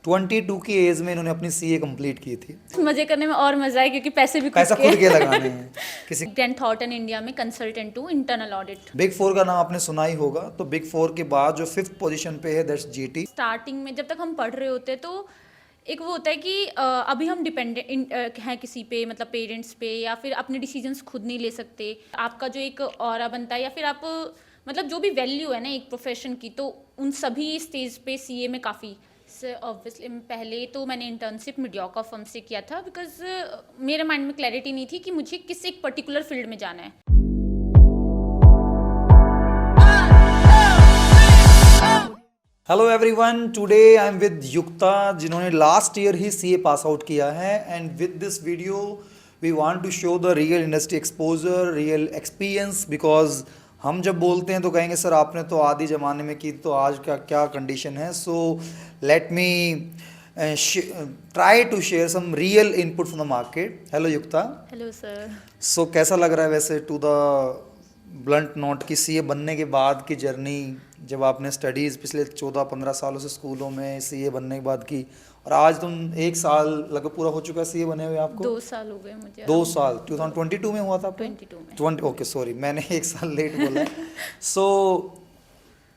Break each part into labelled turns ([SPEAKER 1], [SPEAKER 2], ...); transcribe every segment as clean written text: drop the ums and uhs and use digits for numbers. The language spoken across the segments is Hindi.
[SPEAKER 1] 22 की एज में इन्होंने अपनी सीए कंप्लीट की थी।
[SPEAKER 2] मजे करने में और मजा है क्योंकि पैसे भी
[SPEAKER 1] पैसा खुद के लगाने हैं। किसी
[SPEAKER 2] ग्रैंड थॉटन इंडिया में consultant to internal audit.
[SPEAKER 1] Big four का नाम आपने सुना ही होगा, तो बिग फोर के बाद जो 5th पोजीशन पे है दैट्स जीटी।
[SPEAKER 2] स्टार्टिंग में जब तक हम पढ़ रहे होते तो एक वो होता है कि अभी हम डिपेंडेंट हैं किसी पे, मतलब पेरेंट्स पे, या फिर अपने डिसीजंस खुद नहीं ले सकते। आपका जो एक ऑरा बनता है या फिर आप मतलब जो भी वैल्यू है ना एक प्रोफेशन की, तो उन सभी स्टेज पे सीए में काफ़ी ऑब्वियसली पहले तो मैंने इंटर्नशिप मीडियोकर फर्म से किया था बिकॉज मेरे माइंड में क्लैरिटी नहीं थी कि मुझे किस एक पर्टिकुलर फील्ड में जाना है।
[SPEAKER 1] Hello everyone, today I am with Yukta जिन्होंने लास्ट ईयर ही सीए पास आउट किया है। And with this video we want to show the real industry exposure, real experience. Because हम जब बोलते हैं तो कहेंगे सर आपने तो आदि ज़माने में की, तो आज का क्या कंडीशन है। So let me try to share some real input from the market. Hello Yukta.
[SPEAKER 2] Hello sir.
[SPEAKER 1] So कैसा लग रहा है वैसे टू द ब्लंट नोट की सीए बनने के बाद की जर्नी, जब आपने स्टडीज़ पिछले 14-15 सालों से स्कूलों में सीए बनने के बाद की, और आज तुम 1 साल लगभग पूरा हो चुका है सीए बने हुए आपको?
[SPEAKER 2] 2 साल हो गए मुझे।
[SPEAKER 1] 2 साल 2022 में हुआ था आपको?
[SPEAKER 2] 22 में।
[SPEAKER 1] ओके सॉरी, मैंने 1 साल लेट बोला। सो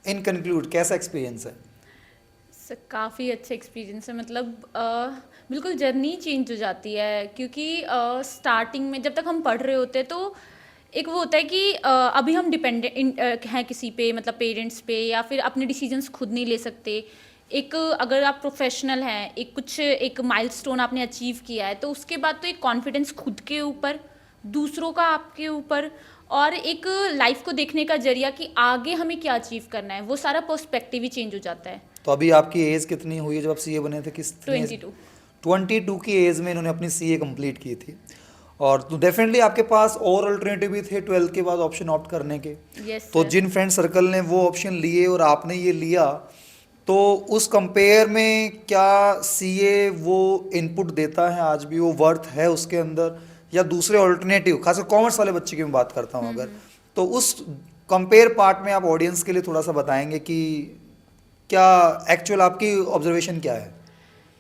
[SPEAKER 1] इन कंक्लूड कैसा एक्सपीरियंस है?
[SPEAKER 2] सर काफ़ी अच्छा एक्सपीरियंस है, मतलब बिल्कुल जर्नी चेंज हो जाती है क्योंकि स्टार्टिंग में जब तक हम पढ़ रहे होते तो एक वो होता है कि अभी हम डिपेंडेंट हैं किसी पे, मतलब पेरेंट्स पे, या फिर अपने डिसीजंस खुद नहीं ले सकते। एक अगर आप प्रोफेशनल हैं, एक माइलस्टोन आपने अचीव किया है, तो उसके बाद तो एक कॉन्फिडेंस खुद के ऊपर, दूसरों का आपके ऊपर, और एक लाइफ को देखने का जरिया कि आगे हमें क्या अचीव करना है, वो सारा पर्सपेक्टिव ही चेंज हो जाता है।
[SPEAKER 1] तो अभी आपकी एज कितनी हुई है जब आप सीए बने थे? 22 की एज में इन्होंने अपनी सीए कंप्लीट की थी। और तो डेफिनेटली आपके पास और अल्टरनेटिव भी थे 12th के बाद ऑप्शन ऑप्ट करने के। तो जिन फ्रेंड सर्कल ने वो ऑप्शन लिए और आपने ये लिया, तो उस कंपेयर में क्या सीए वो इनपुट देता है आज भी, वो वर्थ है उसके अंदर, या दूसरे ऑल्टरनेटिव, खासकर कॉमर्स वाले बच्चे की मैं बात करता हूँ अगर, तो उस कंपेयर पार्ट में आप ऑडियंस के लिए थोड़ा सा बताएंगे कि क्या एक्चुअल आपकी ऑब्जर्वेशन क्या है?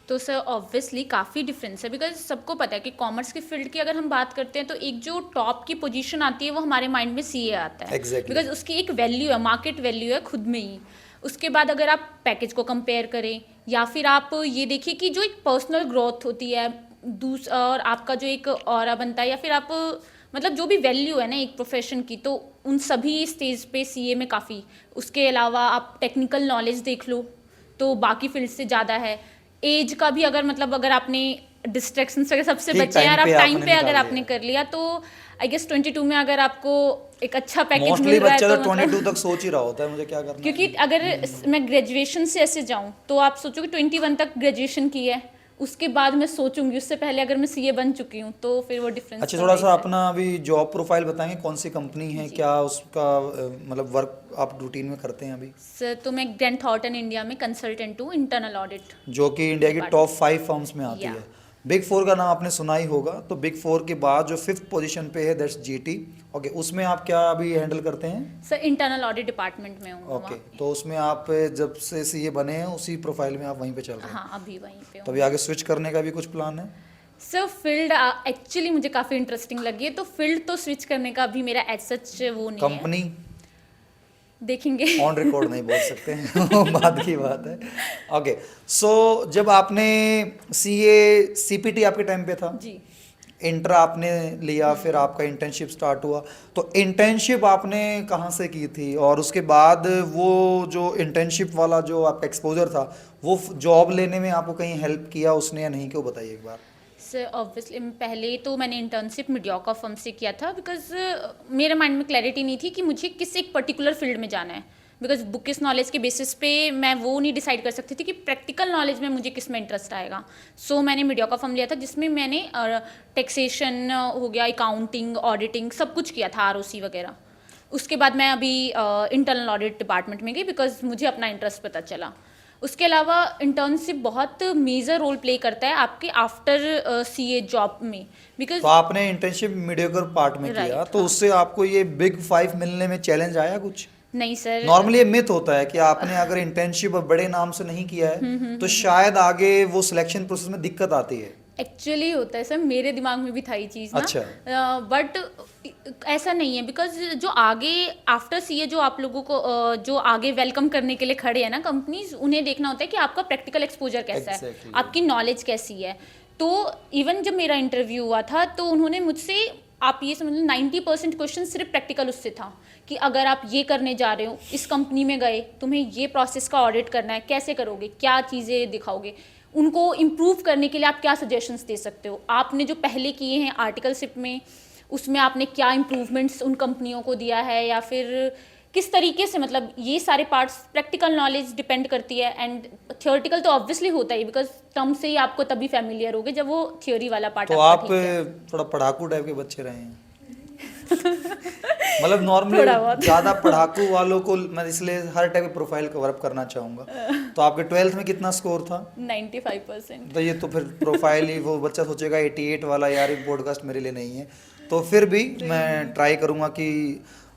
[SPEAKER 2] तो सर ऑब्वियसली काफ़ी डिफरेंस है बिकॉज सबको पता है कि कॉमर्स की फील्ड की अगर हम बात करते हैं तो एक जो टॉप की पोजीशन आती है वो हमारे माइंड में सीए आता है। बिकॉज उसकी एक वैल्यू है, मार्केट वैल्यू है खुद में ही। उसके बाद अगर आप पैकेज को कंपेयर करें, या फिर आप ये देखिए कि जो एक पर्सनल ग्रोथ होती है और आपका जो एक ऑरा बनता है, या फिर आप मतलब जो भी वैल्यू है ना एक प्रोफेशन की, तो उन सभी स्टेज पे सीए में काफ़ी। उसके अलावा आप टेक्निकल नॉलेज देख लो तो बाकी फील्ड से ज़्यादा है। एज का भी अगर मतलब अगर आपने डिस्ट्रैक्शन से सबसे बचे यार, आप टाइम पे अगर आपने कर लिया, तो आई गेस 22 में अगर आपको एक अच्छा पैकेज मिल रहा है तो
[SPEAKER 1] 22 तक सोच ही रहा होता है मुझे क्या करना है।
[SPEAKER 2] क्योंकि अगर मैं ग्रेजुएशन से ऐसे जाऊं तो आप सोचो कि 21 तक ग्रेजुएशन की है, उसके बाद मैं सोचूंगी, उससे पहले अगर मैं सीए बन चुकी हूँ तो फिर वो डिफरेंस।
[SPEAKER 1] अच्छा, थोड़ा सा अपना अभी जॉब प्रोफाइल बताएंगे, कौन सी कंपनी है, क्या उसका मतलब वर्क आप रूटीन में करते हैं अभी?
[SPEAKER 2] सर तो मैं ग्रैंड थॉटन इंडिया में कंसल्टेंट टू इंटरनल ऑडिट,
[SPEAKER 1] जो कि इंडिया की टॉप 5 फर्म्स में आती है। बिग फोर का नाम आपने सुना ही होगा, तो बिग फोर के बाद जो 5th पोजीशन पे है दैट्स जीटी। ओके, उसमें आप क्या अभी हैंडल करते हैं?
[SPEAKER 2] सर इंटरनल ऑडिट डिपार्टमेंट में हूँ।
[SPEAKER 1] ओके, तो उसमें आप जब से सीए बने हैं उसी प्रोफाइल में आप वहीं पे चल रहे हैं?
[SPEAKER 2] हाँ, अभी वहीं पे हूँ।
[SPEAKER 1] तो अभी आगे स्विच करने का भी कुछ प्लान है?
[SPEAKER 2] सर फील्ड एक्चुअली मुझे काफ़ी इंटरेस्टिंग लगी है, तो फील्ड तो स्विच करने का अभी मेरा एज सच वो नहीं है।
[SPEAKER 1] कंपनी
[SPEAKER 2] देखेंगे,
[SPEAKER 1] ऑन रिकॉर्ड नहीं बोल सकते हैं वो बाद की बात है। ओके, सो जब आपने सीए सीपीटी आपके टाइम पे था
[SPEAKER 2] जी,
[SPEAKER 1] इंटर आपने लिया, फिर आपका इंटर्नशिप स्टार्ट हुआ, तो इंटर्नशिप आपने कहाँ से की थी? और उसके बाद वो जो इंटर्नशिप वाला जो आपका एक्सपोजर था, वो जॉब लेने में आपको कहीं हेल्प किया उसने या नहीं, क्यों बताइए एक बार।
[SPEAKER 2] सर ऑब्वियसली पहले तो मैंने इंटर्नशिप मीडियोकर फर्म से किया था बिकॉज मेरे माइंड में क्लैरिटी नहीं थी कि मुझे किस एक पर्टिकुलर फील्ड में जाना है। बिकॉज बुकिश नॉलेज के बेसिस पे मैं वो नहीं डिसाइड कर सकती थी कि प्रैक्टिकल नॉलेज में मुझे किस में इंटरेस्ट आएगा। सो मैंने मीडियोकर फर्म लिया था जिसमें मैंने टैक्सेशन हो गया, अकाउंटिंग, ऑडिटिंग, सब कुछ किया था, आरओसी वगैरह। उसके बाद मैं अभी इंटरनल ऑडिट डिपार्टमेंट में गई बिकॉज मुझे अपना इंटरेस्ट पता चला। उसके अलावा इंटर्नशिप बहुत मेजर रोल प्ले करता है आपके आफ्टर सीए जॉब में, बिकॉज
[SPEAKER 1] तो आपने इंटर्नशिप मीडियोकर पार्ट में किया, तो उससे आपको ये बिग 5 मिलने में चैलेंज आया कुछ?
[SPEAKER 2] नहीं सर,
[SPEAKER 1] नॉर्मली ये मिथ होता है कि आपने अगर इंटर्नशिप बड़े नाम से नहीं किया है तो शायद आगे वो सिलेक्शन प्रोसेस में दिक्कत आती है।
[SPEAKER 2] एक्चुअली होता है सर, मेरे दिमाग में भी था ये चीज़ ना।
[SPEAKER 1] अच्छा।
[SPEAKER 2] बट ऐसा नहीं है, बिकॉज जो आगे आफ्टर सीए जो आप लोगों को जो आगे वेलकम करने के लिए खड़े हैं ना कंपनीज, उन्हें देखना होता है कि आपका प्रैक्टिकल एक्सपोजर कैसा है, आपकी नॉलेज कैसी है। तो इवन जब मेरा इंटरव्यू हुआ था तो उन्होंने मुझसे, आप ये समझ लो 90% क्वेश्चन सिर्फ प्रैक्टिकल उससे था कि अगर आप ये करने जा रहे हो, इस कंपनी में गए, तुम्हें ये प्रोसेस का ऑडिट करना है, कैसे करोगे, क्या चीज़ें दिखाओगे, उनको इम्प्रूव करने के लिए आप क्या सजेशंस दे सकते हो, आपने जो पहले किए हैं आर्टिकलशिप में उसमें आपने क्या इम्प्रूवमेंट्स उन कंपनियों को दिया है, या फिर किस तरीके से, मतलब ये सारे पार्ट्स प्रैक्टिकल नॉलेज डिपेंड करती है। एंड थियोरेटिकल तो ऑब्वियसली होता ही, बिकॉज टर्म से ही आपको तभी फैमिलियर होगे जब वो थियोरी वाला पार्ट।
[SPEAKER 1] तो आप थोड़ा पढ़ाकू टाइप के बच्चे रहे हैं मतलब नॉर्मली ज्यादा पढ़ाकू वालों को मैं इसलिए हर टाइप की प्रोफाइल कवर अप करना चाहूंगा। तो आपके 12th में कितना स्कोर था?
[SPEAKER 2] 95%।
[SPEAKER 1] तो ये तो फिर प्रोफाइल ही, वो बच्चा सोचेगा 88 वाला, यार ये पॉडकास्ट मेरे लिए नहीं है। तो फिर भी मैं ट्राई करूंगा कि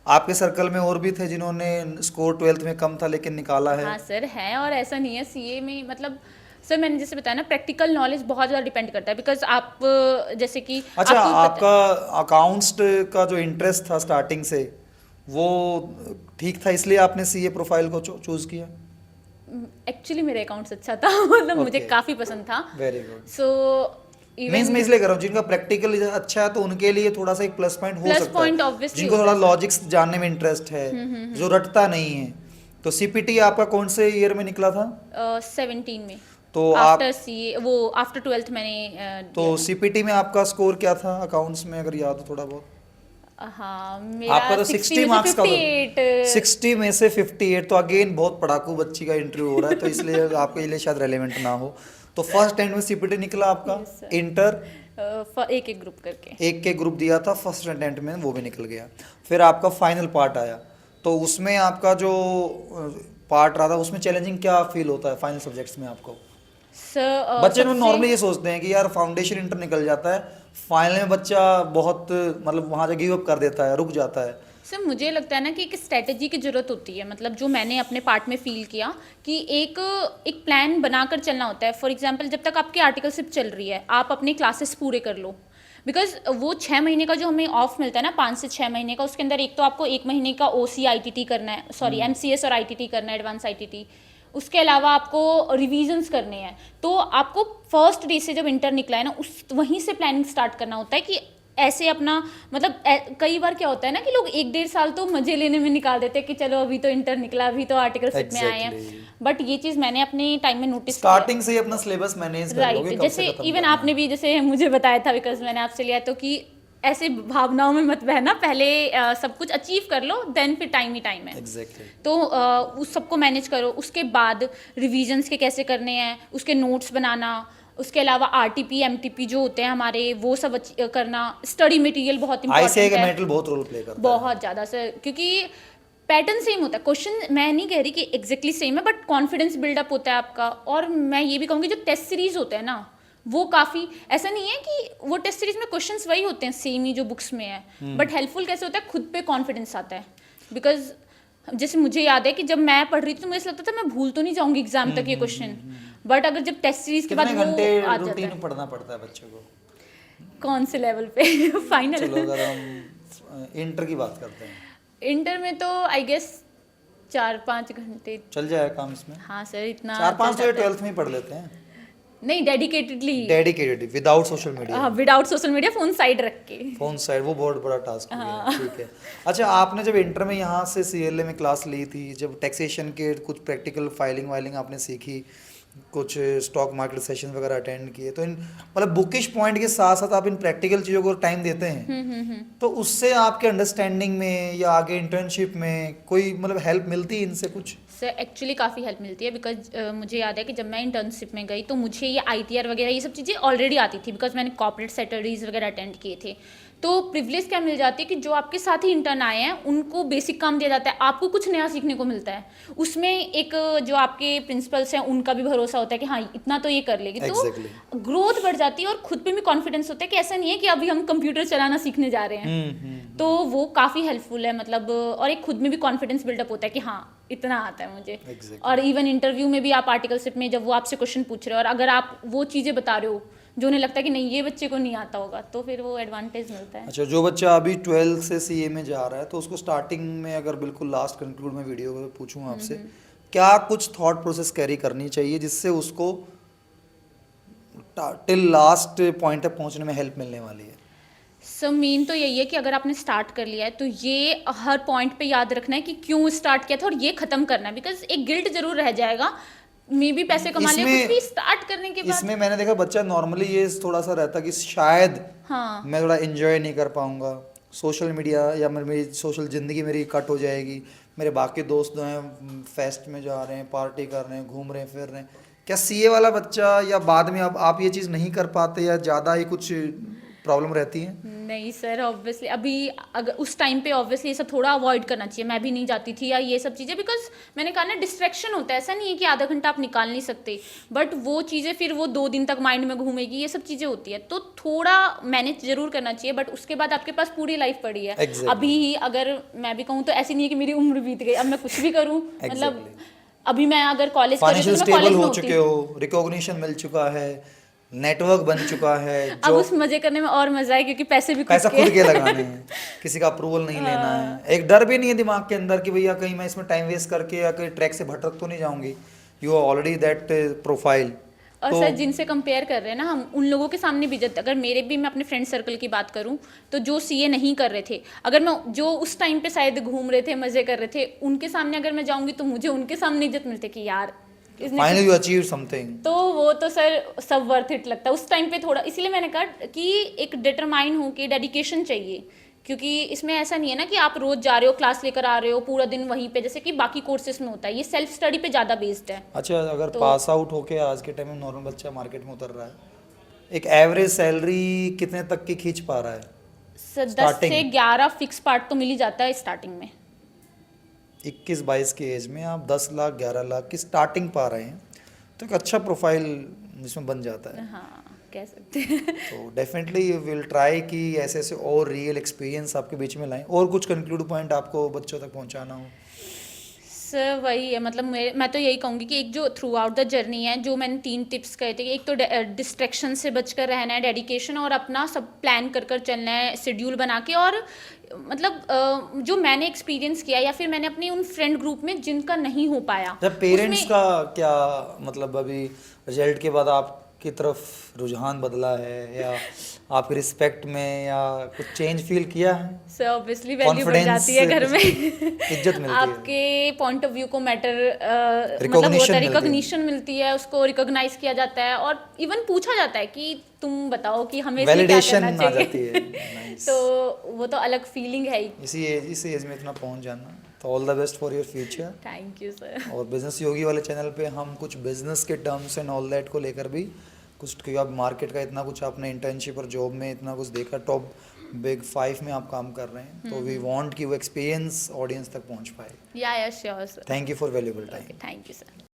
[SPEAKER 1] आपके सर्कल में और भी थे जिन्होंने स्कोर 12th में कम था लेकिन निकाला है?
[SPEAKER 2] हाँ सर है, और ऐसा नहीं है सीए में, मतलब सर मैंने जैसे बताया ना, प्रैक्टिकल नॉलेज बहुत ज़्यादा डिपेंड करता है, बिकॉज आप जैसे कि
[SPEAKER 1] अच्छा, आपका अकाउंट्स का जो इंटरेस्ट था स्टार्टिंग से वो ठीक था, इसलिए आपने सीए प्रोफाइल को चूज किया?
[SPEAKER 2] एक्चुअली मेरा अकाउंट्स अच्छा था मतलब मुझे काफ़ी पसंद था।
[SPEAKER 1] Very good.
[SPEAKER 2] सो
[SPEAKER 1] मींस मैं इसलिए कर रहा हूँ जिनका प्रैक्टिकल अच्छा है तो उनके लिए थोड़ा सा एक प्लस पॉइंट हो सकता है, जिनको थोड़ा लॉजिक्स जानने में इंटरेस्ट है, जो रटता नहीं है। तो सीपीटी आपका कौन से ईयर में निकला था?
[SPEAKER 2] 17 में।
[SPEAKER 1] तो
[SPEAKER 2] आफ्टर सीए, वो आफ्टर 12th मैंने
[SPEAKER 1] तो सीपीटी में आपका स्कोर क्या था अकाउंट्स में, अगर याद हो थोड़ा बहुत?
[SPEAKER 2] हाँ मेरा
[SPEAKER 1] आपका तो 60 मार्क्स का, 60 में से 58, तो अगेन बहुत पढ़ाकू बच्ची का इंटरव्यू हो रहा है तो इसलिए आपके लिए शायद रेलेवेंट ना हो। तो फर्स्ट अटेम्प्ट में सीपीटी निकला आपका? इंटर
[SPEAKER 2] एक ग्रुप करके
[SPEAKER 1] एक ग्रुप दिया था, फर्स्ट अटेम्प्ट में वो भी निकल गया। फिर आपका फाइनल पार्ट आया, तो उसमें आपका जो पार्ट रहा था उसमें चैलेंजिंग क्या फील होता है फाइनल सब्जेक्ट्स में आपको? बच्चे में नॉर्मली ये सोचते हैं कि यार फाउंडेशन इंटर निकल जाता है, फाइनल में बच्चा बहुत मतलब वहाँ से गिव अप कर देता है, रुक जाता है।
[SPEAKER 2] सर मुझे लगता है ना कि एक स्ट्रेटेजी की ज़रूरत होती है, मतलब जो मैंने अपने पार्ट में फील किया कि एक प्लान बनाकर चलना होता है। फॉर एग्जांपल जब तक आपकी आर्टिकलशिप चल रही है आप अपने क्लासेस पूरे कर लो, बिकॉज वो 6 महीने का जो हमें ऑफ मिलता है ना, 5 से 6 महीने का, उसके अंदर एक तो आपको 1 महीने का OC ITT करना है, सॉरी MCS और ITT करना है, एडवांस ITT। उसके अलावा आपको रिवीजन्स करने हैं। तो आपको फर्स्ट डे से जब इंटर निकला है ना, उस वहीं से प्लानिंग स्टार्ट करना होता है कि ऐसे अपना, मतलब कई बार क्या होता है ना कि लोग 1-1.5 साल तो मजे लेने में निकाल देते हैं कि चलो अभी तो इंटर निकला, अभी तो आर्टिकलशिप में आए हैं। बट ये चीज़ मैंने अपने टाइम में नोटिस किया,
[SPEAKER 1] स्टार्टिंग से ही अपना सिलेबस मैनेज कर लोगे,
[SPEAKER 2] जैसे इवन आपने भी जैसे मुझे बताया था, बिकॉज मैंने आपसे लिया, तो कि ऐसे भावनाओं में मत बहना, पहले सब कुछ अचीव कर लो, देन फिर टाइम ही टाइम है।
[SPEAKER 1] Exactly.
[SPEAKER 2] तो उस सबको मैनेज करो, उसके बाद रिवीजन्स के कैसे करने हैं, उसके नोट्स बनाना, उसके अलावा RTP MTP जो होते हैं हमारे, वो सब करना, स्टडी मटेरियल बहुत इंपॉर्टेंट है।
[SPEAKER 1] मटेरियल बहुत रोल प्ले करता है,
[SPEAKER 2] बहुत ज़्यादा सर, क्योंकि पैटर्न सेम होता है, क्वेश्चन मैं नहीं कह रही कि एग्जैक्टली सेम है, बट कॉन्फिडेंस बिल्डअप होता है आपका। और मैं ये भी कहूँगी जो टेस्ट सीरीज होते हैं ना, वो काफ़ी, ऐसा नहीं है कि वो टेस्ट सीरीज में क्वेश्चंस वही होते हैं सेम ही जो बुक्स में है, बट हेल्पफुल कैसे होता है, खुद पे कॉन्फिडेंस आता है। बिकॉज जैसे मुझे याद है कि जब मैं पढ़ रही थी तो मुझे लगता था मैं भूल तो नहीं जाऊंगी एग्जाम तक ये क्वेश्चन, बट अगर जब टेस्ट सीरीज के बाद वो आ जाता है,
[SPEAKER 1] पढ़ना पड़ता है बच्चों को
[SPEAKER 2] कौन से लेवल पे फाइनल।
[SPEAKER 1] चलो अगर हम इंटर की बात करते हैं,
[SPEAKER 2] इंटर में तो आई गेस 4-5 घंटे
[SPEAKER 1] चल जाए काम इसमें।
[SPEAKER 2] हाँ सर, इतना
[SPEAKER 1] 4-5 तो 12th में ही पढ़ लेते हैं।
[SPEAKER 2] नहीं, dedicatedly
[SPEAKER 1] without social media,
[SPEAKER 2] without social media, phone side रख के।
[SPEAKER 1] फोन साइड, वो बहुत बड़ा टास्क है। ठीक है। अच्छा, आपने जब इंटर में यहाँ से CLA में क्लास ली थी, जब टैक्सेशन के कुछ प्रैक्टिकल फाइलिंग आपने सीखी, कुछ स्टॉक मार्केट सेशन वगैरह अटेंड किए, तो इन मतलब बुकिश पॉइंट के साथ साथ आप इन प्रैक्टिकल चीज़ों को टाइम देते हैं, तो उससे आपके अंडरस्टैंडिंग में या आगे इंटर्नशिप में कोई मतलब हेल्प मिलती है इनसे कुछ?
[SPEAKER 2] सर एक्चुअली काफ़ी हेल्प मिलती है, बिकॉज मुझे याद है कि जब मैं इंटर्नशिप में गई तो मुझे ये ITR वगैरह ये सब चीज़ें ऑलरेडी आती थी, बिकॉज मैंने कॉर्पोरेट सैटरडेज वगैरह अटेंड किए थे। तो प्रिविलेज क्या मिल जाती है कि जो आपके साथ ही इंटर्न आए हैं उनको बेसिक काम दिया जाता है, आपको कुछ नया सीखने को मिलता है। उसमें एक जो आपके प्रिंसिपल्स हैं उनका भी भरोसा होता है कि हाँ इतना तो ये कर लेगी, तो ग्रोथ बढ़ जाती है और खुद पे भी कॉन्फिडेंस होता है कि ऐसा नहीं है कि अभी हम कंप्यूटर चलाना सीखने जा रहे हैं। तो वो काफ़ी हेल्पफुल है मतलब, और एक खुद में भी कॉन्फिडेंस बिल्डअप होता है कि हाँ इतना आता है मुझे।
[SPEAKER 1] Exactly.
[SPEAKER 2] और इवन इंटरव्यू में भी आप आर्टिकलशिप में जब वो आपसे क्वेश्चन पूछ रहे हो और अगर आप वो चीज़ें बता रहे हो जो उन्हें लगता है कि नहीं ये बच्चे को नहीं आता होगा, तो फिर वो एडवांटेज मिलता है।
[SPEAKER 1] अच्छा, जो बच्चा अभी 12 से सीए में जा रहा है तो उसको स्टार्टिंग में अगर बिल्कुल लास्ट कंक्लूड में वीडियो को पूछूं आपसे, क्या कुछ थॉट प्रोसेस कैरी करनी चाहिए जिससे उसको टिल लास्ट पॉइंट तक पहुंचने में हेल्प मिलने वाली है?
[SPEAKER 2] सो मेन तो यही है कि अगर आपने स्टार्ट कर लिया है तो ये हर पॉइंट पे याद रखना है कि क्यों स्टार्ट किया था और ये खत्म करना है, बिकॉज एक गिल्ट जरूर रह जाएगा, मे भी पैसे कमा लिया कुछ भी स्टार्ट करने के बाद।
[SPEAKER 1] इसमें मैंने देखा बच्चा नॉर्मली ये थोड़ा सा रहता कि शायद
[SPEAKER 2] हाँ
[SPEAKER 1] मैं थोड़ा एंजॉय नहीं कर पाऊंगा सोशल मीडिया, या मेरी सोशल ज़िंदगी मेरी कट हो जाएगी, मेरे बाकी दोस्त जो हैं फेस्ट में जा रहे हैं, पार्टी कर रहे हैं, घूम रहे हैं, फिर रहे हैं। क्या सीए वाला बच्चा या बाद में अब आप ये चीज़ नहीं कर पाते या ज़्यादा ही कुछ प्रॉब्लम रहती है?
[SPEAKER 2] नहीं सर, ऑब्वियसली अभी अगर उस टाइम पे ऑब्वियसली ये सब थोड़ा अवॉइड करना चाहिए। मैं भी नहीं जाती थी या ये सब चीज़ें, बिकॉज मैंने कहा ना डिस्ट्रैक्शन होता है, ऐसा नहीं है कि आधा घंटा आप निकाल नहीं सकते, बट वो चीज़ें फिर वो 2 दिन तक माइंड में घूमेगी, ये सब चीज़ें होती है, तो थोड़ा मैनेज जरूर करना चाहिए। बट उसके बाद आपके पास पूरी लाइफ पड़ी है।
[SPEAKER 1] Exactly.
[SPEAKER 2] अभी ही अगर मैं भी कहूँ तो ऐसी नहीं है कि मेरी उम्र बीत गई, अब मैं कुछ भी करूँ। मतलब अभी मैं अगर कॉलेज कर रही
[SPEAKER 1] फाइनेंशियल
[SPEAKER 2] थी तो मैं कॉलेज
[SPEAKER 1] स्टेबल
[SPEAKER 2] में
[SPEAKER 1] हो
[SPEAKER 2] होती।
[SPEAKER 1] चुके हो, रिकॉग्निशन मिल चुका है, नेटवर्क बन चुका है,
[SPEAKER 2] अब
[SPEAKER 1] जो
[SPEAKER 2] उस मजे करने में और मजा है क्योंकि पैसे भी
[SPEAKER 1] पैसा खुद के लगाने हैं, किसी का अप्रूवल नहीं लेना है, एक डर भी नहीं है दिमाग के अंदर कि भैया कहीं मैं इसमें टाइम वेस्ट करके या कहीं ट्रैक से भटक तो नहीं जाऊंगी। You are already that profile.
[SPEAKER 2] और
[SPEAKER 1] तो
[SPEAKER 2] सर जिनसे कंपेयर कर रहे हैं ना हम, उन लोगों के सामने भी इज्जत, अगर मैं अपने फ्रेंड सर्कल की बात करूं तो जो सीए नहीं कर रहे थे, अगर मैं जो उस टाइम पे शायद घूम रहे थे, मजे कर रहे थे, उनके सामने अगर मैं जाऊंगी तो मुझे उनके सामने इज्जत मिलती कि यार
[SPEAKER 1] फाइनली यू अचीव समथिंग।
[SPEAKER 2] तो वो तो सर सब वर्थ इट लगता है उस टाइम पे थोड़ा। इसीलिए मैंने कहा कि एक डिटरमाइन हो के डेडिकेशन चाहिए, क्योंकि इसमें ऐसा नहीं है ना कि आप रोज जा रहे हो, क्लास लेकर आ रहे हो पूरा दिन वहीं पे, जैसे कि बाकी कोर्सेज में होता है। ये सेल्फ स्टडी पे ज़्यादा बेस्ड है।
[SPEAKER 1] अच्छा, अगर पास आउट होके आज के टाइम में नॉर्मल बच्चा मार्केट में उतर रहा है, एक एवरेज सैलरी कितने तक की खींच पा रहा है?
[SPEAKER 2] सर 10 से 11 फिक्स पार्ट तो मिल ही जाता है स्टार्टिंग में।
[SPEAKER 1] 21-22 की एज में आप 10 लाख 11 लाख की स्टार्टिंग पा रहे हैं, तो एक अच्छा प्रोफाइल जिसमें बन जाता है।
[SPEAKER 2] हाँ कह सकते हैं।
[SPEAKER 1] तो डेफिनेटली विल ट्राई कि ऐसे ऐसे और रियल एक्सपीरियंस आपके बीच में लाएं। और कुछ कंक्लूड पॉइंट आपको बच्चों तक पहुंचाना हो?
[SPEAKER 2] सर वही है, मतलब मैं तो यही कहूँगी कि एक जो थ्रू आउट द जर्नी है, जो मैंने 3 टिप्स कहे थे, एक तो डिस्ट्रैक्शन से बचकर रहना है, डेडिकेशन, और अपना सब प्लान कर चलना है शेड्यूल बना के। और मतलब जो मैंने एक्सपीरियंस किया या फिर मैंने अपने उन फ्रेंड ग्रुप में जिनका नहीं हो पाया,
[SPEAKER 1] जब पेरेंट्स का क्या मतलब अभी रिजल्ट के बाद आपकी तरफ रुझान बदला है या आपकी रिस्पेक्ट में या कुछ चेंज फील किया है?
[SPEAKER 2] सर ऑब्वियसली वैल्यू बढ़ जाती है घर में।
[SPEAKER 1] इज्जत मिलती है,
[SPEAKER 2] आपके पॉइंट ऑफ व्यू को मैटर मतलब
[SPEAKER 1] Recognition
[SPEAKER 2] होता है,
[SPEAKER 1] मिलती है।
[SPEAKER 2] रिकॉग्निशन मिलती है, उसको रिकॉग्नाइज किया जाता है, और इवन पूछा जाता है कि तुम बताओ कि हमें इसमें क्या
[SPEAKER 1] वैलिडेशन
[SPEAKER 2] करना
[SPEAKER 1] आ
[SPEAKER 2] चाहिए।
[SPEAKER 1] जाती है। Nice.
[SPEAKER 2] तो वो तो अलग फीलिंग है ही।
[SPEAKER 1] इस एज में इतना पहुंच जाना, तो all the best for your future.
[SPEAKER 2] Thank you sir.
[SPEAKER 1] और बिजनेस योगी वाले चैनल पे हम कुछ बिजनेस के टर्म्स एंड ऑल दैट को लेकर भी कुछ, क्योंकि आप मार्केट का इतना कुछ आपने इंटर्नशिप और जॉब में इतना कुछ देखा, टॉप बिग 5 में आप काम कर रहे हैं, तो वी वांट कि वो एक्सपीरियंस ऑडियंस तक पहुंच पाए।
[SPEAKER 2] या sure sir.
[SPEAKER 1] Thank you for valuable time.
[SPEAKER 2] Thank you sir.